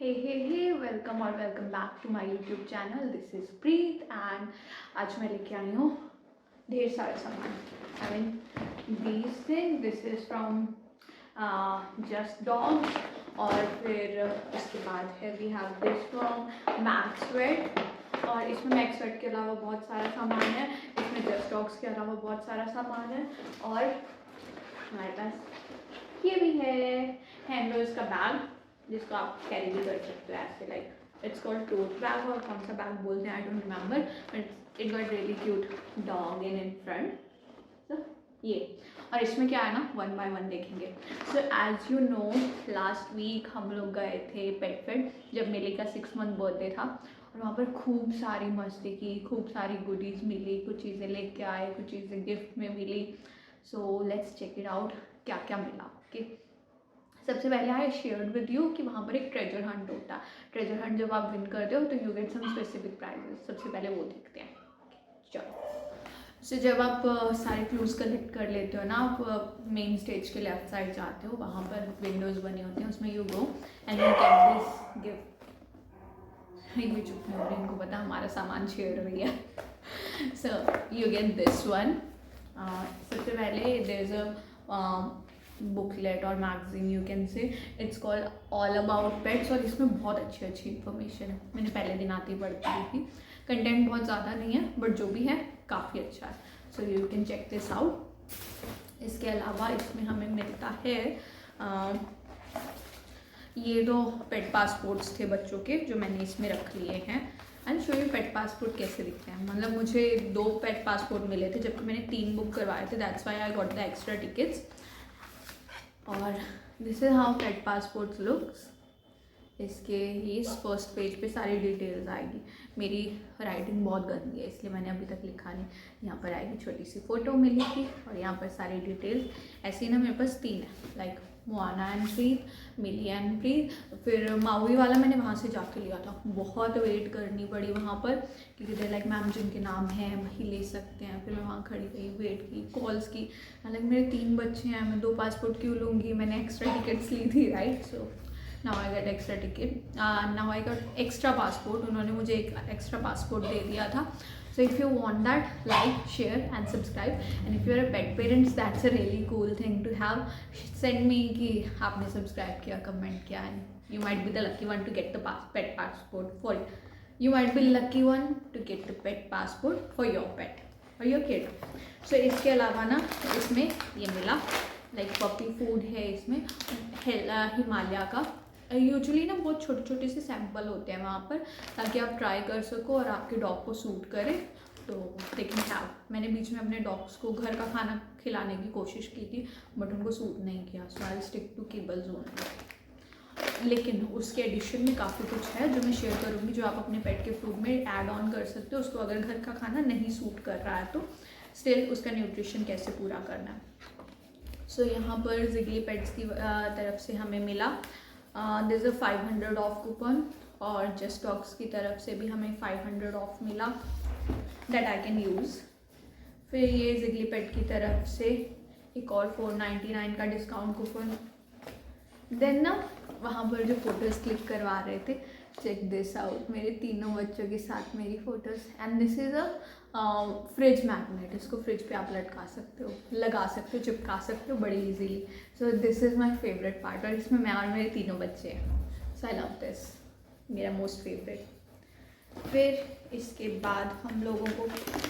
हे welcome और welcome back to my YouTube channel. This is Preet and आज मैं लेके आई हूँ ढेर सारे सामान। I mean these thing, this is from just dog. और फिर उसके बाद है we have this from Maxvet. और इसमें मैक्सवेट के अलावा बहुत सारा सामान है। इसमें जस्ट डॉग्स के अलावा बहुत सारा सामान है। और हमारे पास ये भी है हैंडवर्स का बैग, जिसको आप कैरी भी कर सकते हो ऐसे। Like it's called tote bag, और कौन सा बैग बोलते हैं I don't remember, but it got really cute dog in front. So ये, और इसमें क्या है ना, 1 बाय 1 देखेंगे। So as you know, last week हम लोग गए थे पेट फेयर, जब मिली का 6 मंथ बर्थडे था। और वहाँ पर खूब सारी मस्ती की, खूब सारी गुडीज़ मिली, कुछ चीज़ें लेके आए, कुछ चीज़ें गिफ्ट में मिली। So let's check it out क्या क्या मिला। ओके, सबसे पहले आई शेयर्ड विद यू कि वहाँ पर एक ट्रेजर हंट होता है। ट्रेजर हंट जब आप विन करते हो तो you get some specific prizes. सबसे पहले वो देखते हैं। चलो, सो जब आप सारे क्लूज कलेक्ट कर लेते हो ना, आप मेन स्टेज के लेफ्ट साइड जाते हो, वहाँ पर विंडोज़ बने होते हैं, उसमें you go and you get this gift. ये चुप है और इनको पता हमारा सामान शेयर हुई है। So you get this one. सबसे पहले देयर इज अ बुकलेट और magazine, you can say it's called all about pets. और इसमें बहुत अच्छी अच्छी इन्फॉर्मेशन है। मैंने पहले दिन आती पढ़ती हुई थी। कंटेंट बहुत ज़्यादा नहीं है, बट जो भी है काफ़ी अच्छा है। So you can check this out. इसके अलावा इसमें हमें मिलता है ये 2 पेट पासपोर्ट्स थे बच्चों के, जो मैंने इसमें रख लिए हैं। And show you pet passport कैसे दिखते हैं। मतलब मुझे 2 पेट पासपोर्ट मिले थे, जबकि मैंने 3 बुक करवाए थे। That's why I got the extra tickets. और this is how pet passport looks. इसके ये फर्स्ट पेज पे सारी डिटेल्स आएगी। मेरी राइटिंग बहुत गंदी है, इसलिए मैंने अभी तक लिखा नहीं। यहाँ पर आएगी छोटी सी फ़ोटो मिली थी, और यहाँ पर सारी डिटेल्स। ऐसे ही ना मेरे पास 3 है, लाइक मोआना एंड प्रीत, मिली एंड प्रीत। फिर माउई वाला मैंने वहाँ से जाके लिया था। बहुत वेट करनी पड़ी वहाँ पर, क्योंकि दे लाइक मैम जिनके नाम हैं वही ले सकते हैं। फिर मैं वहाँ खड़ी रही, वेट की, कॉल्स की। लाइक मेरे 3 बच्चे हैं, मैं 2 पासपोर्ट क्यों लूँगी, मैंने एक्स्ट्रा टिकट्स ली थी, right. So now I get extra ticket, now I got extra passport. उन्होंने मुझे एक एक्स्ट्रा पासपोर्ट दे दिया था। So if you want that, like, share and subscribe. And if you are a pet parents, that's a really cool thing to have. Send me कि आपने subscribe किया, comment किया, and you might be the lucky one to get the pet passport for you might be lucky one to get the pet passport for your pet or your kid. So इसके अलावा ना इसमें ये मिला, like puppy food है इसमें, हिमालय का। Usually ना बहुत छोटे छोटे से सैंपल होते हैं वहाँ पर, ताकि आप ट्राई कर सको और आपके डॉग को सूट करे। तो दे कैन हैव। मैंने बीच में अपने डॉग्स को घर का खाना खिलाने की कोशिश की थी, बट उनको सूट नहीं किया। So I stick to cable zone. लेकिन उसके एडिशन में काफ़ी कुछ है जो मैं शेयर करूँगी, जो आप अपने पेट के फूड में ऐड ऑन कर सकते हो। उसको अगर घर का खाना नहीं सूट कर रहा है तो स्टिल उसका न्यूट्रिशन कैसे पूरा करना है। सो यहाँ पर जिगली पेट्स की तरफ से हमें मिला दिस अ 500 ऑफ कूपन, और जस्ट डॉग्स की तरफ से भी हमें 500 ऑफ मिला दैट आई कैन यूज़। फिर ये जिगली पेट की तरफ से एक और 499 का डिस्काउंट कूपन। देन ना वहाँ पर जो फ़ोटोज़ क्लिक करवा रहे थे, चेक दिस आउट, मेरे 3 बच्चों के साथ मेरी photos. And this is a fridge magnet. इसको फ्रिज पे आप लटका सकते हो, लगा सकते हो, चिपका सकते हो बड़ी easily. So this is my favourite part. और इसमें मैं और मेरे 3 बच्चे हैं। सो आई लव दिस, मेरा मोस्ट फेवरेट। फिर इसके बाद हम लोगों को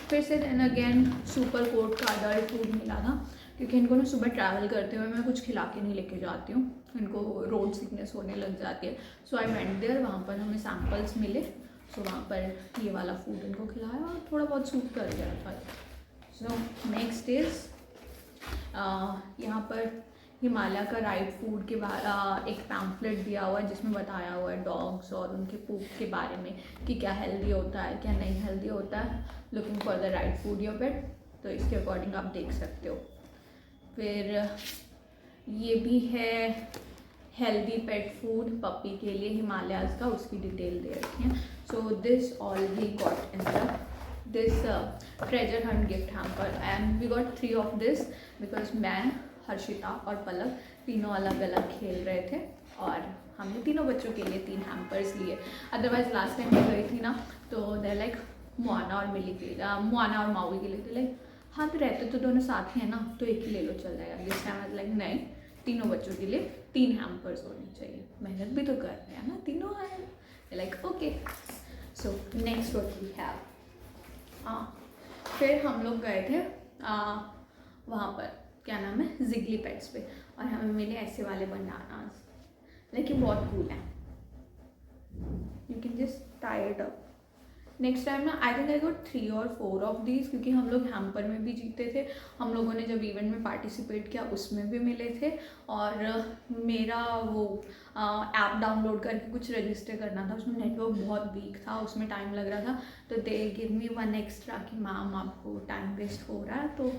फिर से देन अगेन सुपर कोट का अडल्ट फूड मिला था, क्योंकि इनको ना सुबह ट्रैवल करते हुए मैं कुछ खिला के नहीं लेके जाती हूँ, इनको रोड सिकनेस होने लग जाती है। सो आई वेंट देयर, वहाँ पर हमें सैम्पल्स मिले। सो वहाँ पर ये वाला फूड इनको खिलाया और थोड़ा बहुत सूट कर गया था। सो नेक्स्ट इज यहाँ पर हिमालय का राइट फूड के बारे एक पैम्फलेट दिया हुआ है, जिसमें बताया हुआ है डॉग्स और उनके पूप के बारे में कि क्या हेल्दी होता है, क्या नहीं हेल्दी होता है। Looking for the right food your पेट, तो इसके अकॉर्डिंग आप देख सकते हो। फिर ये भी है हेल्दी पेट फूड पपी के लिए हिमालयाज़ का, उसकी डिटेल दे रखी है। So this all we got in this treasure hunt gift hamper, and we got 3 of this because मैं, हर्षिता और पलक तीनों अलग अलग खेल रहे थे, और हमने तीनों बच्चों के लिए 3 हैम्पर्स लिए। अदरवाइज लास्ट टाइम मैं गई थी ना तो दे लाइक मोआना और मिली के मोआना और मावी के लिए थे लाइक हाँ तो रहते तो दोनों साथ ही है ना तो एक ही ले लो चल जाएगा। दिस टाइम लाइक नहीं, तीनों बच्चों के लिए 3 हैम्पर्स होने चाहिए, मेहनत भी तो कर रहे हैं ना तीनों हैं like okay. So next what we have, हाँ फिर हम लोग गए थे वहाँ पर क्या नाम है जिगली पेट्स पे, और हमें मिले ऐसे वाले बनानास, लेकिन बहुत कूल है, you can just tie it up. Next time ना आई थिंक आई गॉट 3 और 4 ऑफ दीज, क्योंकि हम लोग हैम्पर में भी जीते थे, हम लोगों ने जब इवेंट में पार्टिसिपेट किया उसमें भी मिले थे, और मेरा वो ऐप डाउनलोड करके कुछ रजिस्टर करना था, उसमें नेटवर्क बहुत वीक था, उसमें टाइम लग रहा था, तो दे गिव मी 1 एक्स्ट्रा कि मैम आपको टाइम वेस्ट हो रहा है तो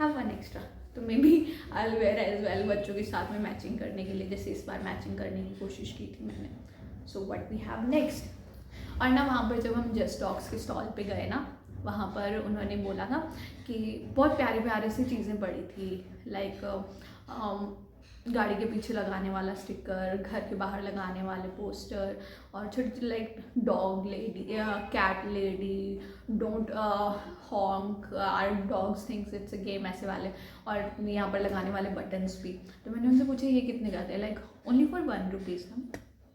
हैव 1 एक्स्ट्रा। तो may be I will wear as well बच्चों के साथ में मैचिंग करने के लिए, जैसे इस बार मैचिंग करने की कोशिश की थी मैंने। So what we have next, और ना वहाँ पर जब हम जस्ट डॉग्स के स्टॉल पे गए ना वहाँ पर उन्होंने बोला था कि बहुत प्यारे प्यारे सी चीज़ें पड़ी थी, लाइक गाड़ी के पीछे लगाने वाला स्टिकर, घर के बाहर लगाने वाले पोस्टर, और छोटे छोटे like dog lady cat lady don't honk our dogs things it's a game ऐसे वाले, और यहाँ पर लगाने वाले बटन्स भी। तो मैंने उनसे पूछा ये कितने का थे, लाइक ओनली फॉर 1 रुपीज़ ना,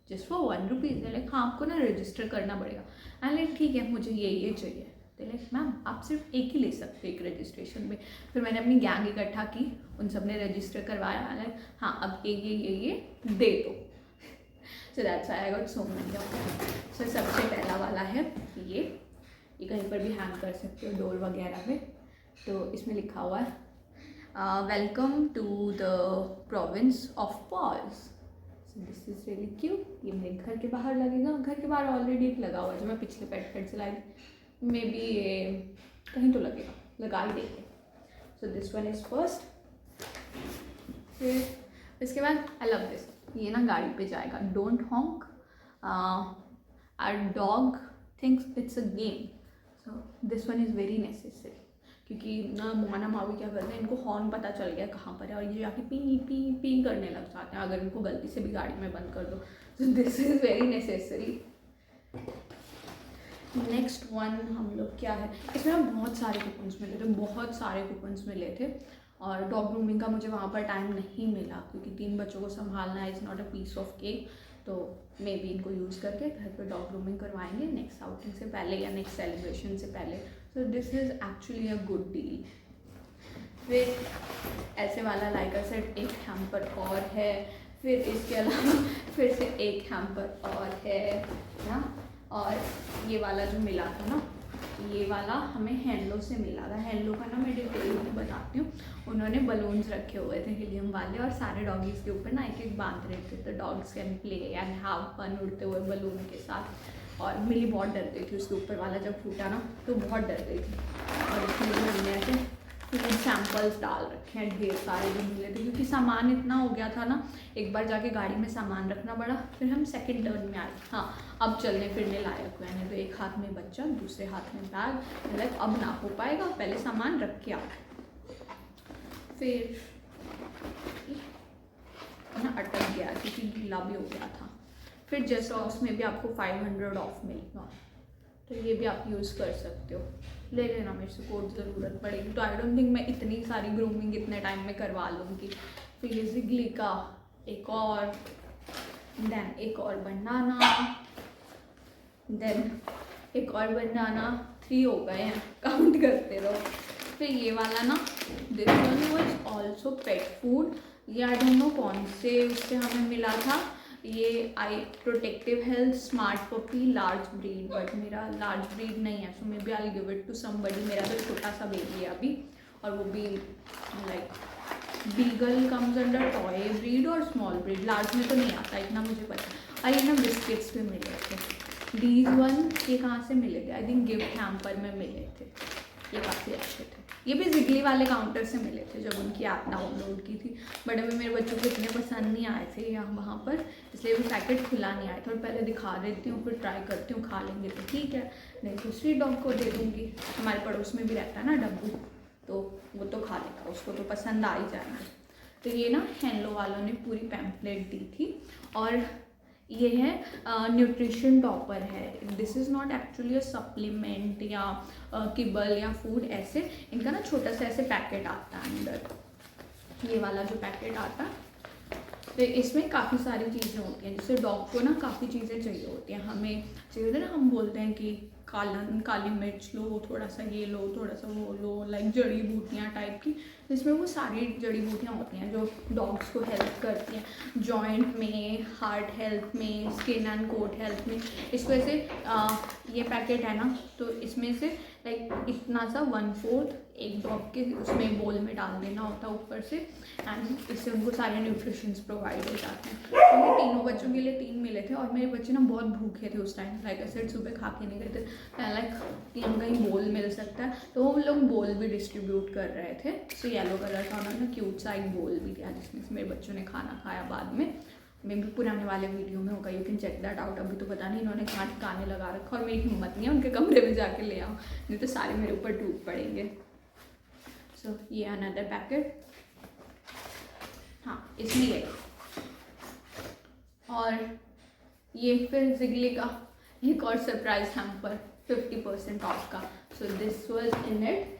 जस्ट फॉर 1 रुपीज़ है, लाइक हाँ आपको ना रजिस्टर करना पड़ेगा। एंड लाइक ठीक है मुझे ये चाहिए, तो लाइक मैम आप सिर्फ एक ही ले सकते हो एक रजिस्ट्रेशन में। फिर मैंने अपनी गैंग इकट्ठा की, उन सब ने रजिस्टर करवाया, लाइक हाँ अब ये दे दो। So that's why I got so many of them. So सबसे पहला वाला है ये कहीं पर भी हैंग कर सकते हो डोर वगैरह में, तो इसमें लिखा हुआ है welcome to the province of paws. This is really cute. ये मेरे घर के बाहर लगेगा, घर के बाहर ऑलरेडी एक लगा हुआ है जो मैं पिछले पेट से लाई, मे बी ये कहीं तो लगेगा, लगा ही देंगे। सो दिस वन इज़ फर्स्ट। फिर इसके बाद आई लव दिस, ये ना गाड़ी पे जाएगा, don't honk our dog thinks it's a game. So this one is very necessary, क्योंकि ना मोआना मावी क्या करते हैं, इनको हॉर्न पता चल गया कहाँ पर है, और ये जाके पी पी पी करने लग जाते हैं अगर इनको गलती से भी गाड़ी में बंद कर दो। तो this is very necessary. Next one हम लोग क्या है, इसमें बहुत सारे कूपन्स मिले थे, बहुत सारे कूपन्स मिले थे, और डॉग ग्रूमिंग का मुझे वहाँ पर टाइम नहीं मिला क्योंकि 3 बच्चों को संभालना is not a piece of cake, तो मे बी इनको यूज़ करके घर पर डॉग ग्रूमिंग करवाएंगे नेक्स्ट आउटिंग से पहले या नेक्स्ट सेलिब्रेशन से पहले। So this is actually a good deal. फिर ऐसे वाला लाइक आई सेड एक हैम्पर और है, फिर इसके अलावा फिर से एक हैम्पर और है ना, और ये वाला जो मिला था ना, ये वाला हमें हैंडलो से मिला था। हैंडलो का ना मैं डिटेल में बताती हूँ, उन्होंने बलून्स रखे हुए थे हीलियम वाले, और सारे डॉगीज़ के ऊपर ना एक एक बांध रहे थे, तो dogs can play and have fun उड़ते हुए बलून के साथ। और मिली बहुत डरती थी उसके ऊपर वाला, जब फूटा ना तो बहुत डर गई थी, और इसमें हमने ऐसे फूड सैम्पल्स डाल रखे हैं ढेर सारे जो मिले थे, क्योंकि सामान इतना हो गया था ना, एक बार जाके गाड़ी में सामान रखना पड़ा, फिर हम सेकंड टर्न में आए, हाँ अब चलने फिरने लायक हुए हैं, तो एक हाथ में बच्चा दूसरे हाथ में बैग, लाइक अब ना हो पाएगा, पहले सामान रख के आओ। फिर ना अटक गया क्योंकि गीला भी हो गया था। फिर जस्ट उसमें भी आपको 500 ऑफ मिलेगा, तो ये भी आप यूज़ कर सकते हो, ले लेना मेरे से कोड ज़रूरत पड़ेगी, तो आई डोंट थिंक मैं इतनी सारी ग्रूमिंग इतने टाइम में करवा लूँगी। फिर ये जिगली का एक और, देन एक और बनाना, देन एक और बनाना, 3 हो गए हैं, काउंट करते रहो। फिर ये वाला ना, this one was also pet food, ये आई डोंट नो कौन से उससे हमें मिला था, ये आई protective health smart puppy large breed, but मेरा लार्ज ब्रीड नहीं है, so may B I give it to somebody. मेरा तो छोटा सा बेबी है अभी, और वो भी like beagle comes under toy breed और स्मॉल ब्रीड, लार्ज में तो नहीं आता इतना मुझे पता। और ये ना बिस्किट्स भी मिले थे, दीज वन ये कहाँ से मिले थे, आई थिंक गिफ्ट हैम्पर में मिले थे, ये काफ़ी अच्छे थे। ये भी जिगली वाले काउंटर से मिले थे जब उनकी ऐप डाउनलोड की थी, बट अभी मेरे बच्चों को इतने पसंद नहीं आए थे यहाँ वहाँ पर, इसलिए भी पैकेट खुला नहीं आया था, और पहले दिखा देती हूँ फिर ट्राई करती हूँ, खा लेंगे तो ठीक है, नहीं दूसरी डॉग को दे दूँगी। हमारे पड़ोस में भी रहता है ना डब्बू, तो वो तो खा लेगा, उसको तो पसंद आ ही जाना। तो ये ना हैंडलो वालों ने पूरी पैम्पलेट दी थी, और ये है न्यूट्रिशन टॉपर है। This is not actually a supplement या किबल या फूड, ऐसे इनका ना छोटा सा ऐसे पैकेट आता है अंदर, ये वाला जो पैकेट आता है। तो इसमें काफ़ी सारी चीज़ें होती हैं, जैसे डॉग को ना काफ़ी चीज़ें चाहिए होती हैं, हमें चाहिए होती है ना, हम बोलते हैं कि काली मिर्च लो, थोड़ा सा ये लो, थोड़ा सा वो लो, लाइक जड़ी बूटियाँ टाइप की। तो इसमें वो सारी जड़ी बूटियाँ होती हैं जो डॉग्स को हेल्प करती हैं, जॉइंट में, हार्ट हेल्थ में, स्किन एंड कोट हेल्थ में। इस वजह से ये पैकेट है ना, तो इसमें से लाइक इतना सा 1/4 एक डॉग के उसमें बोल में डाल देना होता है ऊपर से, एंड इससे उनको सारे न्यूट्रिशंस प्रोवाइड हो जाते हैं। तो ये तीनों बच्चों के लिए 3 मिले थे, और मेरे बच्चे ना बहुत भूखे थे उस टाइम, लाइक ऐसे सुबह खा के नहीं गए थे, लाइक कि हम कहीं बोल मिल सकता है, तो वो लोग बोल भी डिस्ट्रीब्यूट कर रहे थे। तो येलो कलर का उन्होंने क्यूट सा एक बोल भी दिया जिसमें से मेरे बच्चों ने खाना खाया बाद में। मे भी पुराने वाले वीडियो में होगा, you can check that out. अभी तो पता नहीं इन्होंने कहाँ ठिकाने लगा रखा, और मेरी हिम्मत नहीं है उनके कमरे में जाके ले आओ, नहीं तो सारे मेरे ऊपर टूट पड़ेंगे। सो ये अनदर पैकेट, हाँ इसमें ये, और ये फिर जिगली का एक और सरप्राइज हैम्पर 50% ऑफ का। So this was in it.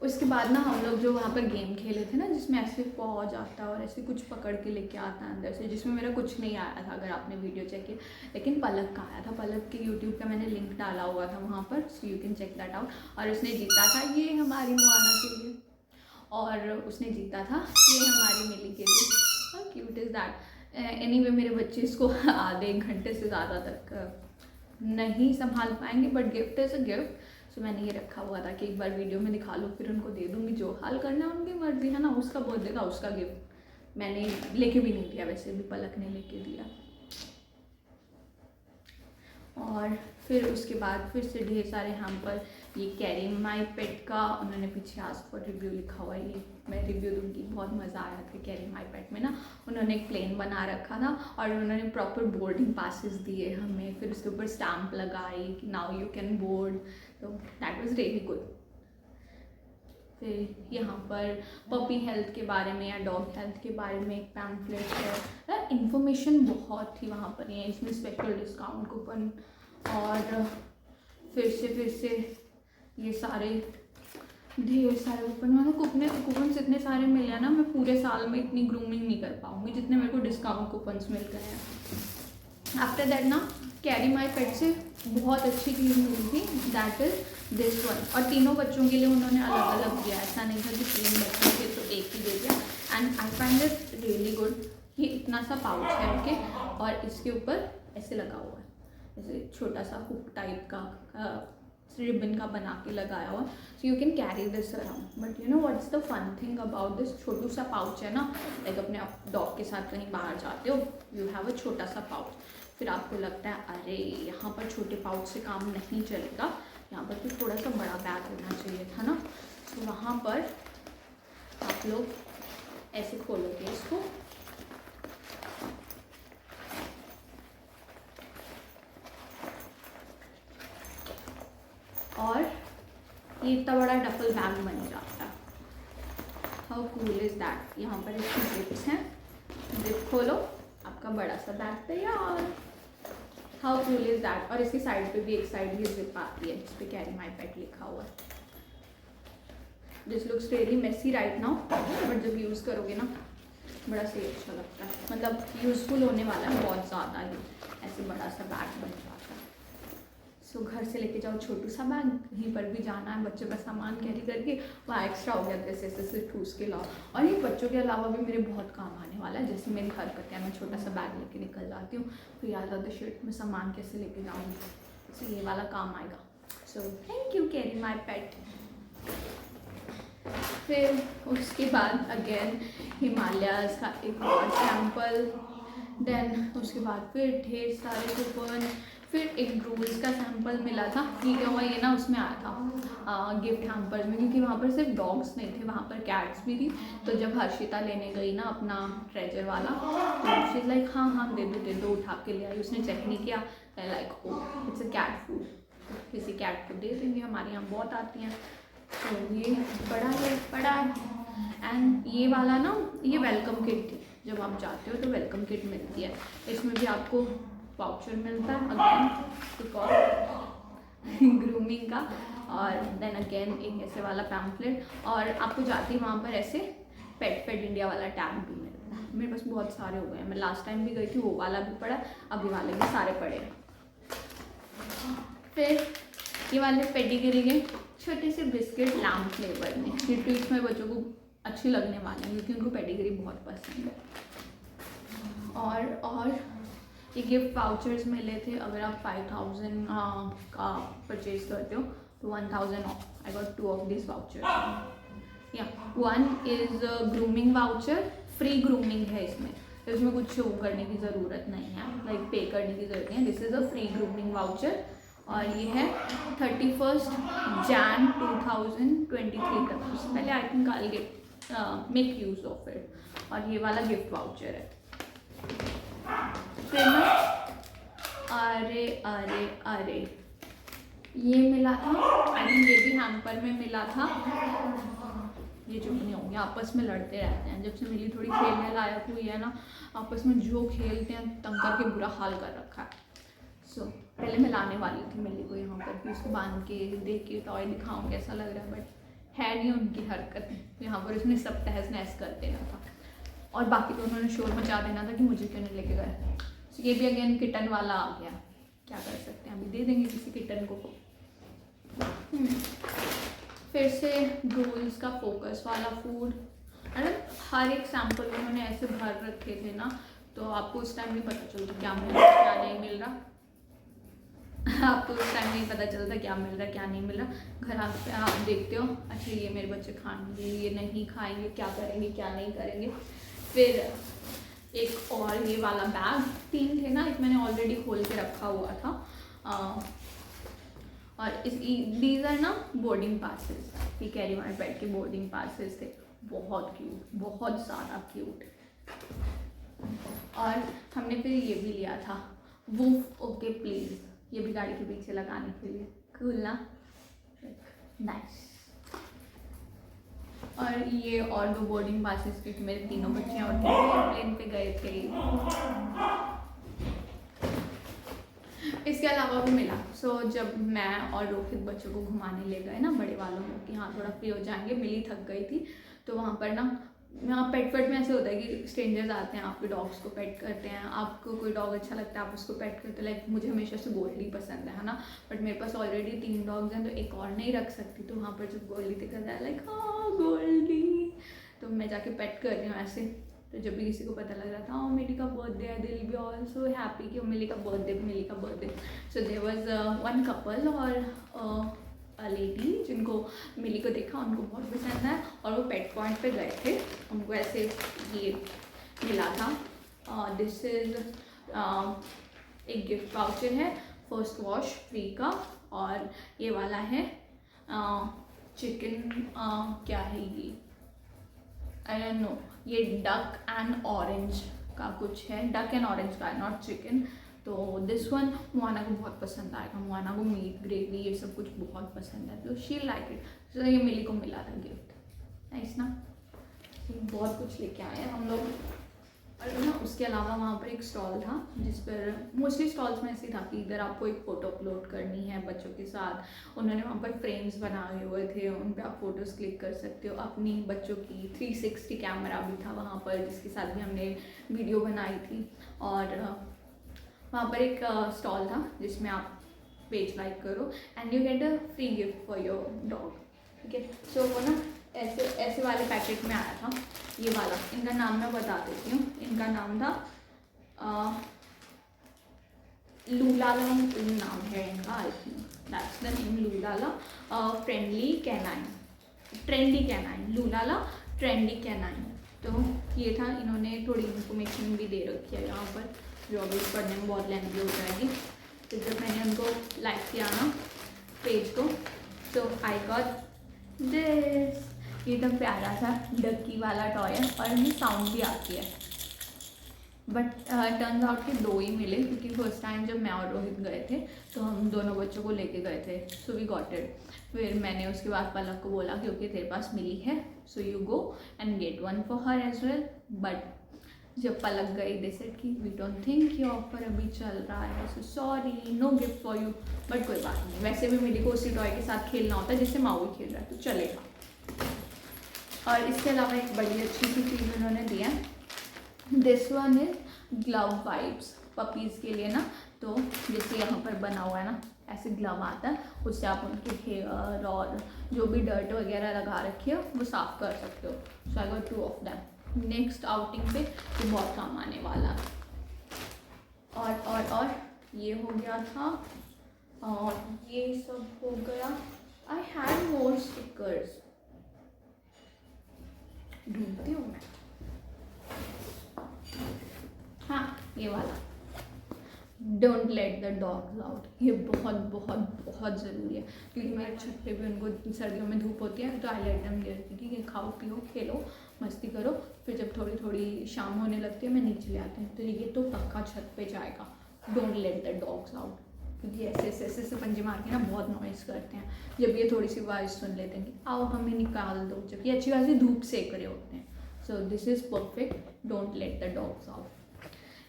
उसके बाद ना हम लोग जो वहाँ पर गेम खेले थे ना, जिसमें ऐसे पहुँच आता है और ऐसे कुछ पकड़ के लेके आता है अंदर से, जिसमें मेरा कुछ नहीं आया था अगर आपने वीडियो चेक किया, लेकिन पलक का आया था। पलक के यूट्यूब का मैंने लिंक डाला हुआ था वहाँ पर, so you can check that out. और उसने जीता था ये हमारी मोआना के लिए, और उसने जीता था ये हमारी मिली के लिए। How cute is that. Anyway मेरे बच्चे इसको आधे 1 घंटे से ज़्यादा तक नहीं संभाल पाएंगे, but gift is a gift. So मैंने ये रखा हुआ था कि एक बार वीडियो में दिखा लूँ, फिर उनको दे दूँगी, जो हाल करना है उनकी मर्जी है ना। उसका बर्थडे था, उसका गिफ्ट मैंने लेके भी नहीं दिया, वैसे भी पलक ने लेके दिया। और फिर उसके बाद फिर से ढेर सारे हैम्पर। ये कैरी माई पेट का उन्होंने पीछे आस्क फॉर रिव्यू लिखा हुआ है, ये मैं रिव्यू दूँगी। बहुत मज़ा आया था कैरी माई पेट में ना, उन्होंने एक प्लेन बना रखा था और उन्होंने प्रॉपर बोर्डिंग पासेस दिए हमें, फिर उसके ऊपर स्टैम्प लगाई कि नाउ यू कैन बोर्ड, तो दैट वाज रियली गुड। फिर यहाँ पर पपी हेल्थ के बारे में या डॉग हेल्थ के बारे में एक पैम्फलेट है, इन्फॉर्मेशन बहुत थी वहाँ पर। ये इसमें स्पेशल डिस्काउंट कूपन, और फिर से ये सारे ढेर सारे कूपन, मतलब कूपन इतने सारे मिले हैं ना, मैं पूरे साल में इतनी ग्रूमिंग नहीं कर पाऊँगी जितने मेरे को डिस्काउंट कूपन्स मिल गए हैं। आफ्टर दैट ना कैरी माई पेट से बहुत अच्छी चीज़ मिली थी, दैट इज़ दिस वन। और तीनों बच्चों के लिए उन्होंने अलग अलग दिया, ऐसा नहीं था कि 3 बच्चों के तो एक ही दे दिया। And I find this really good. ये इतना सा पाउच है ओके, और इसके ऊपर ऐसे लगा हुआ है, ऐसे छोटा सा हुक टाइप का रिबन का बना के लगाया हुआ, so you can carry this around. But you know what's the fun thing about this, छोटू सा पाउच है ना, लाइक अपने डॉग के साथ कहीं बाहर जाते हो, यू हैव अ छोटा सा पाउच, फिर आपको लगता है अरे यहाँ पर छोटे पाउच से काम नहीं चलेगा, यहाँ पर तो थोड़ा सा बड़ा बैग होना चाहिए था ना। तो वहाँ पर आप लोग ऐसे खोलोगे इसको, और ये इतना बड़ा डफल बैग बन जाता है। How cool is that. यहाँ पर इसकी जिप्स हैं, जिप खोलो, आपका बड़ा सा बैग तैयार। How cool is that. और इसकी साइड पे भी एक साइड ये जिप आती है जिस पे कैरी माई पेट लिखा हुआ है। This looks really messy right now, but जब यूज़ करोगे ना बड़ा सही अच्छा लगता है, मतलब यूज़फुल होने वाला है बहुत ज़्यादा ही। ऐसे बड़ा सा बैग बन जाता है। सो घर से लेके जाओ छोटू सा बैग, कहीं पर भी जाना है बच्चों का सामान कैरी करके, वहाँ एक्स्ट्रा हो गया जैसे ऐसे ठूस के लाओ। और ये बच्चों के अलावा भी मेरे बहुत काम आने वाला है, जैसे मेरी हरकत है, मैं छोटा सा बैग लेके निकल जाती हूँ, फिर याद आता शर्ट में सामान कैसे लेके जाऊँगी, सो ये वाला काम आएगा। So thank you Carry My Pet. फिर उसके बाद अगेन हिमालयाज़ का एक और सैम्पल, देन उसके बाद फिर ढेर सारे कूपन, फिर एक ड्रूल्स का सैम्पल मिला था। ये क्या हुआ, ये ना उसमें आया था गिफ्ट हैम्पर में, क्योंकि वहाँ पर सिर्फ डॉग्स नहीं थे, वहाँ पर कैट्स भी थी। तो जब हर्षिता लेने गई ना अपना ट्रेजर वाला, तो शी लाइक हाँ दे दो, उठा के ले आई। उसने चेक नहीं किया, like oh it's a cat food, किसी कैट को दे देंगे, हमारे यहाँ बहुत आती हैं। तो ये बड़ा है। एंड ये वाला ना, ये वेलकम किट थी, जब आप जाते हो तो वेलकम किट मिलती है। इसमें भी आपको वाउचर मिलता है अगेन ग्रूमिंग का, और देन अगेन एक ऐसे वाला पैम्फलेट, और आपको जाते ही वहाँ पर ऐसे पेट इंडिया वाला टैग भी मिलता है। मेरे पास बहुत सारे हो गए हैं, मैं लास्ट टाइम भी गई थी, वो वाला भी पड़ा, अभी वाले भी सारे पड़े हैं। फिर ये वाले पेडिग्री के छोटे से बिस्किट लैम फ्लेवर में, ये ट्रीट्स में बच्चों को अच्छी लगने वाले हैं क्योंकि उनको पेडिग्री बहुत पसंद है। और ये गिफ्ट वाउचर्स मिले थे, अगर आप 5000 का परचेज करते हो तो 1000 off. I got 2 of this vouchers. या one is grooming voucher, free grooming है इसमें कुछ शो करने की ज़रूरत नहीं है, लाइक पे करने की ज़रूरत नहीं है। This is a free grooming voucher, और ये है 31 जैन 2023 तक, उससे पहले I think I get make use of it. और ये वाला गिफ्ट वाउचर है। फिर ना अरे अरे अरे ये मिला था, आई थिंक ये भी हैम्पर में मिला था। ये चुप नहीं होंगे, आपस में लड़ते रहते हैं। जब से मिली थोड़ी खेलने लायक हुई है ना, आपस में जो खेलते हैं तंग करके बुरा हाल कर रखा है। सो पहले मैं लाने वाली थी मिली को यहाँ पर कि उसको बांध के देख के टॉय दिखाऊँ कैसा लग रहा है, बट है नहीं उनकी हरकत। यहाँ पर उसने सब तहस नहस कर देना था, और बाकी तो उन्होंने शोर मचा देना था कि मुझे क्यों नहीं लेके गए। सो ये भी अगेन किटन वाला आ गया, क्या कर सकते हैं, अभी दे देंगे किसी किटन को। फिर से रूल्स का फोकस वाला फूड, अरे हर एक सैम्पल उन्होंने ऐसे भर रखे थे ना, तो आपको उस टाइम नहीं पता चलता क्या मिल रहा क्या नहीं मिल रहा। आपको उस टाइम नहीं पता चलता क्या मिल रहा क्या नहीं मिल रहा। घर आके आप देखते हो, अच्छा ये मेरे बच्चे खाएंगे, ये नहीं खाएंगे, क्या करेंगे क्या नहीं करेंगे। फिर एक और ये वाला बैग, 3 थे ना, एक मैंने ऑलरेडी खोल के रखा हुआ था। और दीज आर ना बोर्डिंग पासेस, ये कैरी मार्ट बैठ के बोर्डिंग पासेस थे, बहुत क्यूट, बहुत ज़्यादा क्यूट। और हमने फिर ये भी लिया था वूफ ओके प्लीज़, ये भी गाड़ी के पीछे लगाने के लिए, कूल ना, नाइस। और ये और 2 बोर्डिंग पासेस, क्योंकि मेरे तीनों बच्चे और एयरप्लेन पे गए थे। इसके अलावा भी मिला। सो जब मैं और रोहित बच्चों को घुमाने ले गए ना, बड़े वालों को कि हाँ थोड़ा फ्री हो जाएंगे, मिली थक गई थी, तो वहाँ पर ना यहाँ पेट में ऐसे होता है कि स्ट्रेंजर्स आते हैं, आपके डॉग्स को पेट करते हैं, आपको कोई डॉग अच्छा लगता है आप उसको पेट करते हैं। लाइक मुझे हमेशा से गोल्डी पसंद है ना, बट मेरे पास ऑलरेडी 3 डॉग्स हैं तो एक और नहीं रख सकती। तो वहाँ पर जब गोल्डी दिखा जाए लाइक हाँ गोल्डी, तो मैं जाके पेट कर रही हूँ ऐसे। तो जब भी किसी को पता लग रहा था मिली का बर्थडे है, दिल भी ऑल्सो हैप्पी कि मिली का birthday. So there was one couple और लेडी जिनको मिली को देखा, उनको बहुत पसंद है और वो पेट पॉइंट पे गए थे, उनको ऐसे ये मिला था। दिस इज एक गिफ्ट वाउचर है फर्स्ट वॉश फ्री का, और ये वाला है चिकन क्या है ये, आई डोंट नो, ये डक एंड ऑरेंज का कुछ है, डक एंड ऑरेंज का, नॉट चिकन। तो दिस वन मोआना को बहुत पसंद आएगा, मोआना को मीट ग्रेवी ये सब कुछ बहुत पसंद है, तो शी लाइक इट। तो ये मिली को मिला था गिफ्ट, नाइस ना। बहुत कुछ लेके आए हैं हम लोग। और ना उसके अलावा वहाँ पर एक स्टॉल था जिस पर मोस्टली स्टॉल्स में ऐसे था कि इधर आपको एक फ़ोटो अपलोड करनी है बच्चों के साथ। उन्होंने वहाँ पर फ्रेम्स बनाए हुए थे, उन पर आप फ़ोटोज़ क्लिक कर सकते हो अपनी बच्चों की। 360 कैमरा भी था वहाँ पर जिसके साथ भी हमने वीडियो बनाई थी। और वहाँ पर एक स्टॉल था जिसमें आप पेज लाइक करो and you get a free gift for your dog, ठीक है। सो वो ना ऐसे वाले पैकेट में आया था, ये वाला। इनका नाम मैं बता देती हूँ, इनका नाम था लूलाला नाम है इनका, I think that's the name, Lulala friendly canine, trendy canine, Lulala trendy canine. तो ये था, इन्होंने थोड़ी इन्फॉर्मेशन भी दे रखी है यहाँ पर, जो अभी पढ़ने में बहुत लेंथी हो जाएगी। तो जब मैंने उनको लाइक किया ना पेज को, तो आई गॉट दिस, ये एकदम प्यारा सा डक्की वाला टॉय है और इनमें साउंड भी आती है। बट टर्न्स आउट के 2 ही मिले, क्योंकि फर्स्ट टाइम जब मैं और रोहित गए थे तो हम दोनों बच्चों को लेके गए थे, सो वी गॉट इट। फिर मैंने उसके बाद पलक को बोला क्योंकि तेरे पास मिली है, so you go and get one for her as well. But जब पलक गई दे सेड कि वी डोंट थिंक ये ऑफर अभी चल रहा है, so sorry no gift for you. But कोई बात नहीं, वैसे भी मेरे को उसी टॉय के साथ खेलना होता है जिससे माऊ खेल रहा है, तो चलेगा। और इसके अलावा एक बड़ी अच्छी सी चीज़ उन्होंने दिया है, this one is glove wipes puppies के लिए ना। तो जैसे यहाँ पर बना हुआ है ना, ऐसे ग्लव आता है, उससे आप उनके हेयर और जो भी डर्ट वगैरह लगा रखी है वो साफ़ कर सकते हो। So I got 2 of them. Next outing पे ये बहुत काम आने वाला। और ये हो गया था, और ये सब हो गया। आई हैड मोर स्टिकर्स, ढूंढती हूँ मैं। हाँ, ये वाला don't let the dogs out, ये बहुत बहुत बहुत ज़रूरी है, क्योंकि मेरे छत पे भी उनको सर्दियों में धूप होती है, तो आई लेट देम देयर कि ठीक है खाओ पियो खेलो मस्ती करो। फिर जब थोड़ी थोड़ी शाम होने लगती है मैं नीचे ले आती हूँ, तो ये तो पक्का छत पे जाएगा। Don't let the dogs out, क्योंकि ऐसे पंजे मार के ना बहुत नॉइज़ करते हैं। जब ये थोड़ी सी आवाज़ सुन लेते हैं कि आओ हमें निकाल दो, जब ये अच्छी खासी धूप सेक रहे होते हैं। सो this is perfect, don't let the dogs out.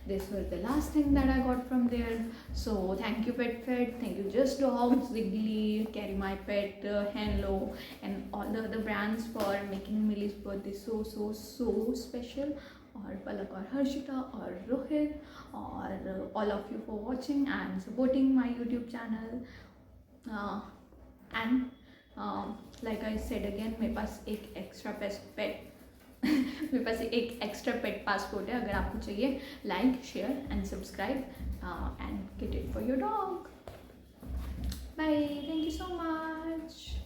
This was the last thing that I got from there. So thank you PetFed, thank you Just Dogs, Wiggly, Carry My Pet, Henlo, and all the other brands for making Millie's birthday so special. और पलक और हर्षिता और रोहित और all of you for watching and supporting my YouTube channel. And like I said again, मेरे पास एक extra पेट मेरे पास एक extra पेट passport है, अगर आपको चाहिए like share and subscribe and get it for your dog. Bye, thank you so much.